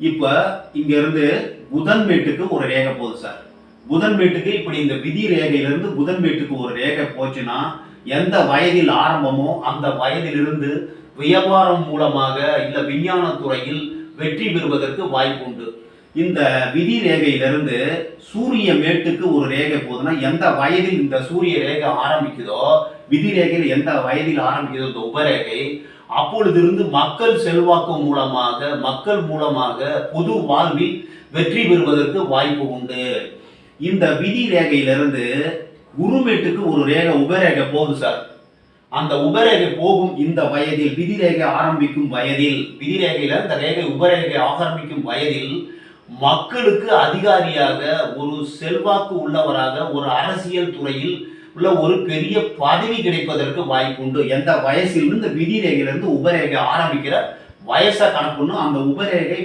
இப்ப இங்க இருந்து புதன்மேட்டுக்கு ஒரு ரேகை போகுது சார். புதன்மேட்டுக்கு இப்படி இந்த விதி ரேகையிலிருந்து புதன்மேட்டுக்கு ஒரு ரேகை போச்சுன்னா எந்த வயதில் ஆரம்பமோ அந்த வயதிலிருந்து வியாபாரம் மூலமாக இல்ல விஞ்ஞான துறையில் வெற்றி பெறுவதற்கு வாய்ப்பு உண்டு. இந்த விதி ரேகையிலிருந்து சூரிய மேட்டுக்கு ஒரு ரேகை போகுதுன்னா எந்த வயதில் இந்த சூரிய ரேகை ஆரம்பிக்குதோ, விதி ரேகையில் எந்த வயதில் ஆரம்பிக்குதோ இந்த உபரேகை, அப்பொழுதிருந்து மக்கள் செல்வாக்கு மூலமாக மக்கள் மூலமாக பொது வாழ்வில் வெற்றி பெறுவதற்கு வாய்ப்பு உண்டு. இந்த விதி ரேகையிலிருந்து குருமேட்டுக்கு ஒரு ரேகை உபரேகை போகுது சார். அந்த உபரேகை போகும் இந்த வயதில் விதி ரேகை ஆரம்பிக்கும் வயதில் விதி ரேகையில இந்த ரேகை உபரேகை ஆரம்பிக்கும் வயதில் மக்களுக்கு அதிகாரியாக ஒரு செல்வாக்கு உள்ளவராக ஒரு அரசியல் துறையில் உள்ள ஒரு பெரிய பதவி கிடைப்பதற்கு வாய்ப்பு உண்டு. எந்த வயசிலிருந்து விதி ரேகையிலிருந்து உபரேகை ஆரம்பிக்கிற வயசை கணக்குன்னு அந்த உபரேகை